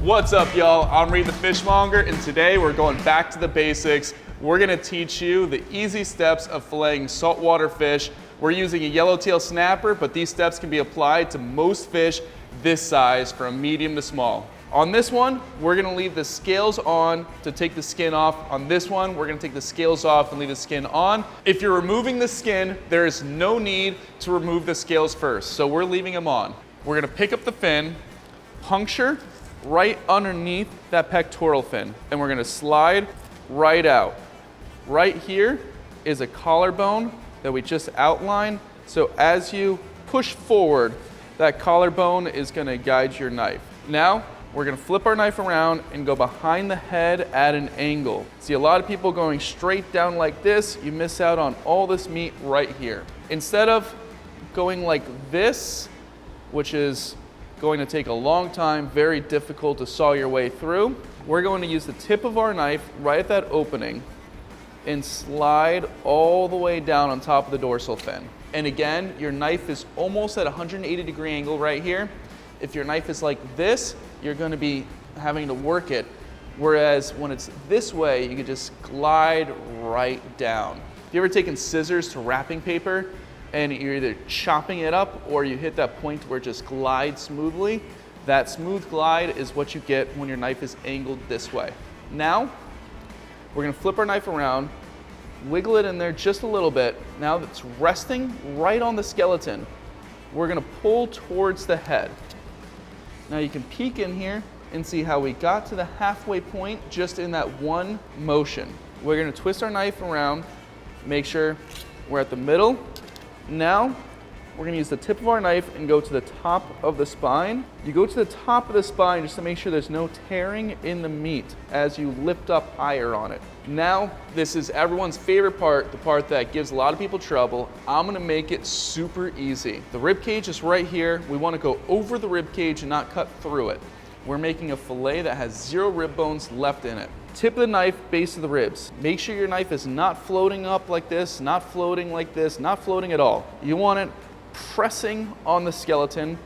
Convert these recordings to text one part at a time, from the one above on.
What's up, y'all? I'm Reed the Fishmonger, and today we're going back to the basics. We're gonna teach you the easy steps of filleting saltwater fish. We're using a yellowtail snapper, but these steps can be applied to most fish this size, from medium to small. On this one, we're gonna leave the scales on to take the skin off. On this one, we're gonna take the scales off and leave the skin on. If you're removing the skin, there is no need to remove the scales first, so we're leaving them on. We're gonna pick up the fin, puncture right underneath that pectoral fin, and we're gonna slide right out. Right here is a collarbone that we just outlined, so as you push forward, that collarbone is gonna guide your knife. Now, we're gonna flip our knife around and go behind the head at an angle. See, a lot of people going straight down like this, you miss out on all this meat right here. Instead of going like this, which is going to take a long time, very difficult to saw your way through, we're going to use the tip of our knife right at that opening and slide all the way down on top of the dorsal fin. And again, your knife is almost at a 180-degree angle right here. If your knife is like this, you're gonna be having to work it. Whereas when it's this way, you can just glide right down. Have you ever taken scissors to wrapping paper and you're either chopping it up or you hit that point where it just glides smoothly? That smooth glide is what you get when your knife is angled this way. Now, we're gonna flip our knife around, wiggle it in there just a little bit. Now that's resting right on the skeleton. We're gonna pull towards the head. Now you can peek in here and see how we got to the halfway point just in that one motion. We're gonna twist our knife around, make sure we're at the middle. Now, we're gonna use the tip of our knife and go to the top of the spine. You go to the top of the spine just to make sure there's no tearing in the meat as you lift up higher on it. Now, this is everyone's favorite part, the part that gives a lot of people trouble. I'm gonna make it super easy. The rib cage is right here. We wanna go over the rib cage and not cut through it. We're making a fillet that has 0 rib bones left in it. Tip of the knife, base of the ribs. Make sure your knife is not floating up like this, not floating like this, not floating at all. You want it pressing on the skeleton.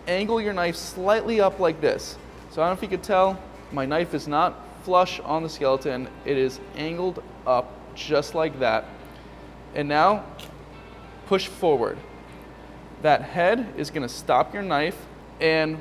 Angle your knife slightly up like this. So I don't know if you could tell, my knife is not flush on the skeleton. It is angled up just like that. And now, push forward. That head is gonna stop your knife, and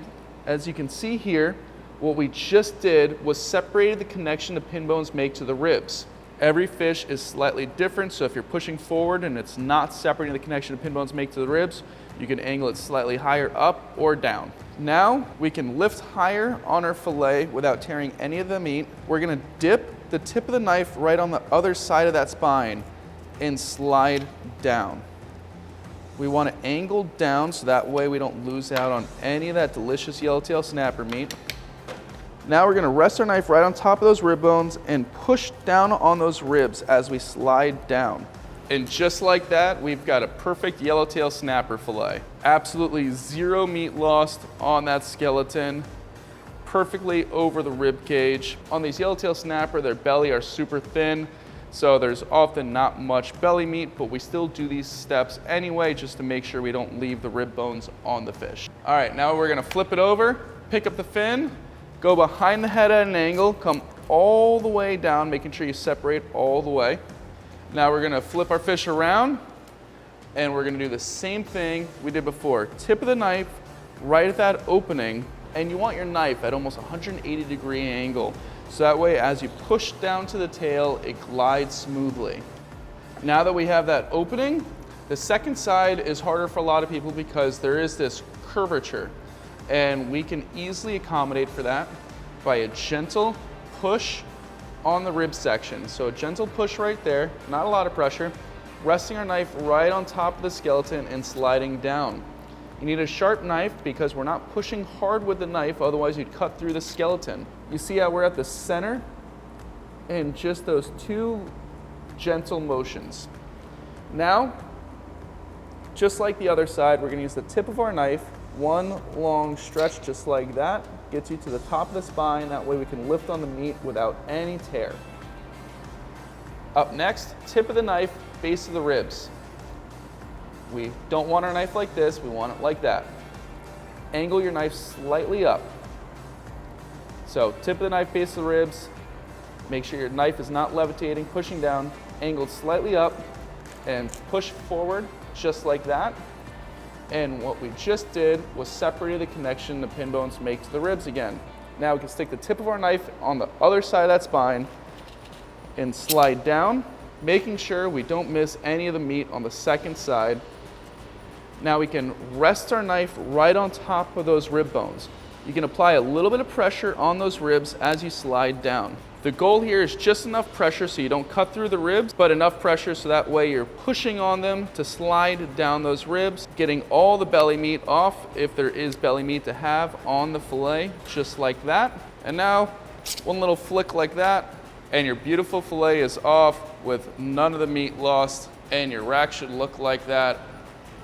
as you can see here, what we just did was separated the connection the pin bones make to the ribs. Every fish is slightly different, so if you're pushing forward and it's not separating the connection the pin bones make to the ribs, you can angle it slightly higher up or down. Now we can lift higher on our fillet without tearing any of the meat. We're gonna dip the tip of the knife right on the other side of that spine and slide down. We want to angle down so that way we don't lose out on any of that delicious yellowtail snapper meat. Now we're gonna rest our knife right on top of those rib bones and push down on those ribs as we slide down. And just like that, we've got a perfect yellowtail snapper fillet. Absolutely 0 meat lost on that skeleton, perfectly over the rib cage. On these yellowtail snapper, their belly are super thin, so there's often not much belly meat, but we still do these steps anyway just to make sure we don't leave the rib bones on the fish. All right, now we're gonna flip it over, pick up the fin, go behind the head at an angle, come all the way down, making sure you separate all the way. Now we're gonna flip our fish around, and we're gonna do the same thing we did before. Tip of the knife right at that opening, and you want your knife at almost 180-degree angle. So that way, as you push down to the tail, it glides smoothly. Now that we have that opening, the second side is harder for a lot of people because there is this curvature. And we can easily accommodate for that by a gentle push on the rib section. So a gentle push right there, not a lot of pressure, resting our knife right on top of the skeleton and sliding down. You need a sharp knife because we're not pushing hard with the knife, otherwise you'd cut through the skeleton. You see how we're at the center and just those 2 gentle motions. Now, just like the other side, we're gonna use the tip of our knife, one long stretch just like that, gets you to the top of the spine, that way we can lift on the meat without any tear. Up next, tip of the knife, base of the ribs. We don't want our knife like this, we want it like that. Angle your knife slightly up. So tip of the knife, base of the ribs. Make sure your knife is not levitating, pushing down, angled slightly up, and push forward just like that. And what we just did was separated the connection the pin bones make to the ribs again. Now we can stick the tip of our knife on the other side of that spine and slide down, making sure we don't miss any of the meat on the second side. Now we can rest our knife right on top of those rib bones. You can apply a little bit of pressure on those ribs as you slide down. The goal here is just enough pressure so you don't cut through the ribs, but enough pressure so that way you're pushing on them to slide down those ribs, getting all the belly meat off if there is belly meat to have on the fillet, just like that. And now, one little flick like that, and your beautiful fillet is off with none of the meat lost, and your rack should look like that.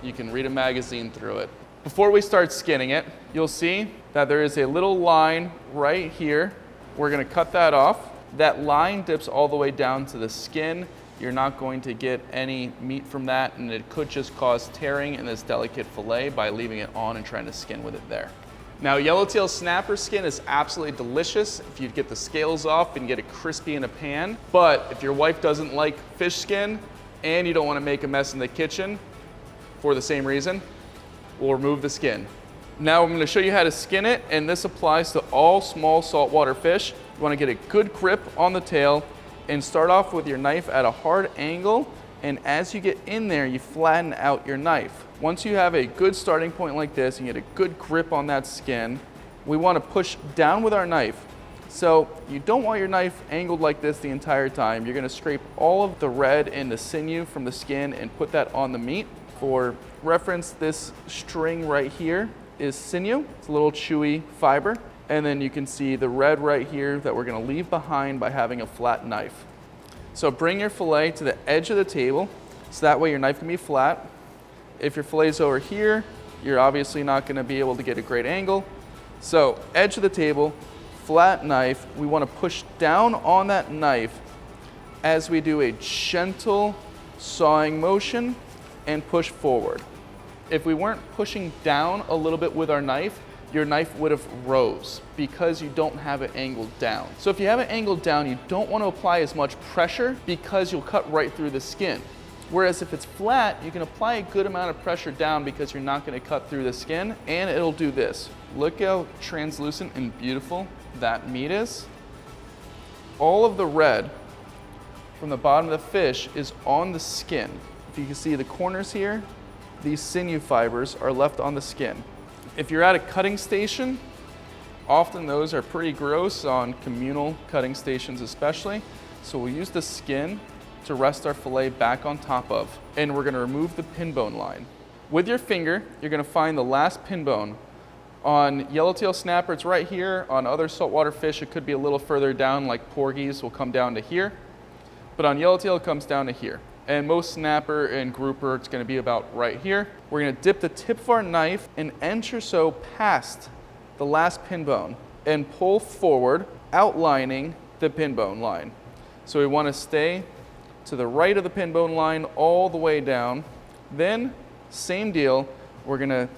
You can read a magazine through it. Before we start skinning it, you'll see that there is a little line right here. We're gonna cut that off. That line dips all the way down to the skin. You're not going to get any meat from that, and it could just cause tearing in this delicate fillet by leaving it on and trying to skin with it there. Now, Yellowtail Snapper skin is absolutely delicious if you get the scales off and get it crispy in a pan. But if your wife doesn't like fish skin and you don't want to make a mess in the kitchen for the same reason, we'll remove the skin. Now I'm going to show you how to skin it, and this applies to all small saltwater fish. You want to get a good grip on the tail and start off with your knife at a hard angle, and as you get in there, you flatten out your knife. Once you have a good starting point like this and get a good grip on that skin, we want to push down with our knife. So you don't want your knife angled like this the entire time. You're going to scrape all of the red and the sinew from the skin and put that on the meat. For reference, this string right here is sinew. It's a little chewy fiber. And then you can see the red right here that we're going to leave behind by having a flat knife. So bring your fillet to the edge of the table so that way your knife can be flat. If your fillet's over here, you're obviously not going to be able to get a great angle. So edge of the table, flat knife. We want to push down on that knife as we do a gentle sawing motion and push forward. If we weren't pushing down a little bit with our knife, your knife would have rose because you don't have it angled down. So if you have it angled down, you don't want to apply as much pressure because you'll cut right through the skin. Whereas if it's flat, you can apply a good amount of pressure down because you're not going to cut through the skin, and it'll do this. Look how translucent and beautiful that meat is. All of the red from the bottom of the fish is on the skin. If you can see the corners here, these sinew fibers are left on the skin. If you're at a cutting station, often those are pretty gross on communal cutting stations especially. So we'll use the skin to rest our fillet back on top of. And we're gonna remove the pin bone line. With your finger, you're gonna find the last pin bone. On Yellowtail Snapper, it's right here. On other saltwater fish, it could be a little further down, like porgies will come down to here. But on Yellowtail, it comes down to here. And most snapper and grouper, it's gonna be about right here. We're gonna dip the tip of our knife an inch or so past the last pin bone and pull forward, outlining the pin bone line. So we wanna stay to the right of the pin bone line all the way down. Then, same deal, we're gonna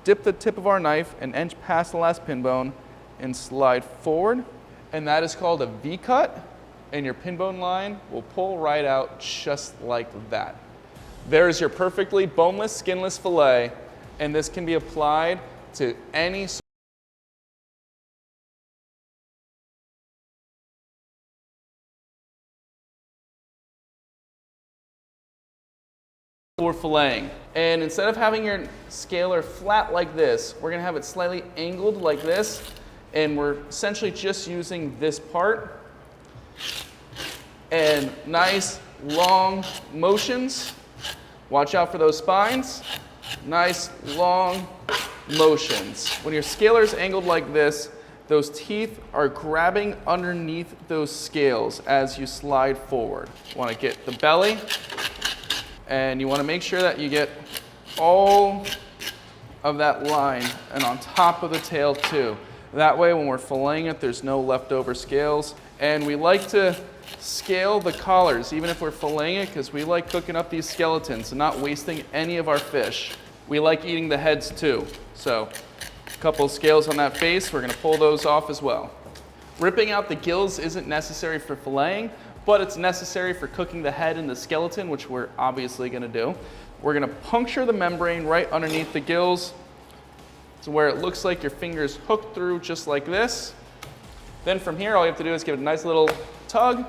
dip the tip of our knife an inch past the last pin bone and slide forward. And that is called a V-cut. And your pin bone line will pull right out just like that. There's your perfectly boneless, skinless fillet, and this can be applied to any for filleting. And instead of having your scaler flat like this, we're gonna have it slightly angled like this, and we're essentially just using this part. And nice long motions. Watch out for those spines. Nice long motions. When your scaler is angled like this, those teeth are grabbing underneath those scales as you slide forward. You want to get the belly, and you want to make sure that you get all of that line and on top of the tail too. That way when we're filleting it, there's no leftover scales. And we like to scale the collars, even if we're filleting it, because we like cooking up these skeletons and not wasting any of our fish. We like eating the heads too. So a couple of scales on that face, we're gonna pull those off as well. Ripping out the gills isn't necessary for filleting, but it's necessary for cooking the head and the skeleton, which we're obviously gonna do. We're gonna puncture the membrane right underneath the gills to where it looks like your finger's hooked through just like this. Then from here, all you have to do is give it a nice little tug.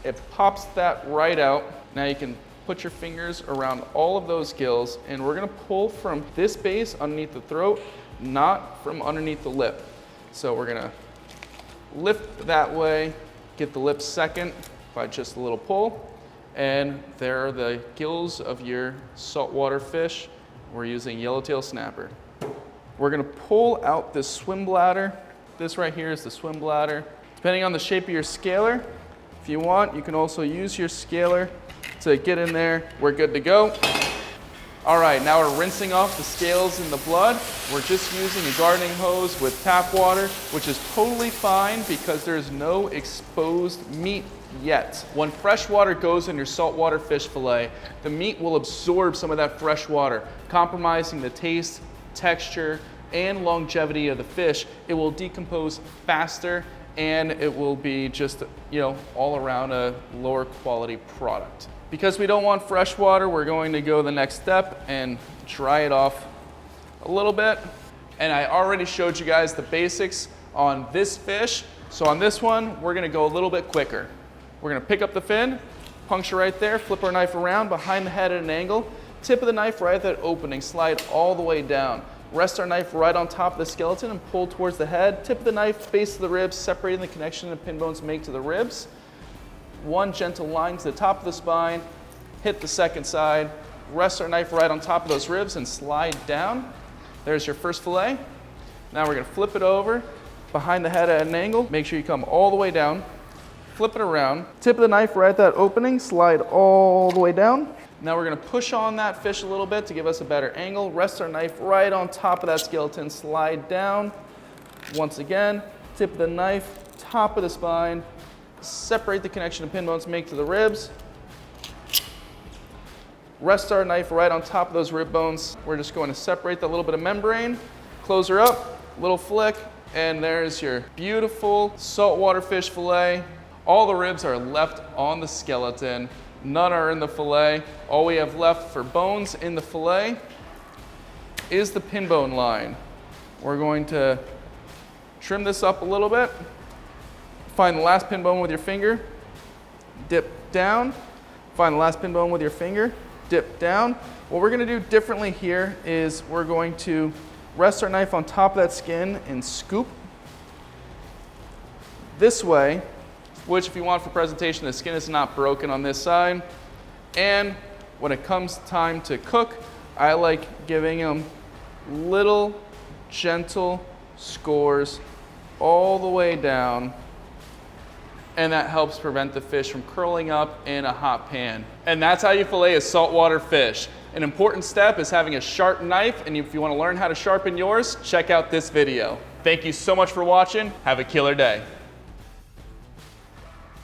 It pops that right out. Now you can put your fingers around all of those gills, and we're gonna pull from this base underneath the throat, not from underneath the lip. So we're gonna lift that way, get the lip second by just a little pull, and there are the gills of your saltwater fish. We're using Yellowtail Snapper. We're gonna pull out this swim bladder. This right here is the swim bladder. Depending on the shape of your scaler, if you want, you can also use your scaler to get in there. We're good to go. All right, now we're rinsing off the scales and the blood. We're just using a gardening hose with tap water, which is totally fine because there's no exposed meat yet. When fresh water goes in your saltwater fish fillet, the meat will absorb some of that fresh water, compromising the taste, texture, and longevity of the fish. It will decompose faster, and it will be just, all around a lower quality product. Because we don't want fresh water, we're going to go the next step and dry it off a little bit. And I already showed you guys the basics on this fish. So on this one, we're gonna go a little bit quicker. We're gonna pick up the fin, puncture right there, flip our knife around behind the head at an angle, tip of the knife right at that opening, slide all the way down. Rest our knife right on top of the skeleton and pull towards the head. Tip of the knife, base of the ribs, separating the connection the pin bones make to the ribs. One gentle line to the top of the spine, hit the second side, rest our knife right on top of those ribs and slide down. There's your first fillet. Now we're gonna flip it over behind the head at an angle. Make sure you come all the way down, flip it around, tip of the knife right at that opening, slide all the way down. Now we're gonna push on that fish a little bit to give us a better angle. Rest our knife right on top of that skeleton, slide down. Once again, tip of the knife, top of the spine, separate the connection the pin bones make to the ribs. Rest our knife right on top of those rib bones. We're just going to separate that little bit of membrane, close her up, little flick, and there's your beautiful saltwater fish fillet. All the ribs are left on the skeleton. None are in the fillet. All we have left for bones in the fillet is the pin bone line. We're going to trim this up a little bit. Find the last pin bone with your finger, dip down. Find the last pin bone with your finger, dip down. What we're gonna do differently here is we're going to rest our knife on top of that skin and scoop this way, which if you want for presentation, the skin is not broken on this side. And when it comes time to cook, I like giving them little gentle scores all the way down, and that helps prevent the fish from curling up in a hot pan. And that's how you fillet a saltwater fish. An important step is having a sharp knife, and if you want to learn how to sharpen yours, check out this video. Thank you so much for watching. Have a killer day.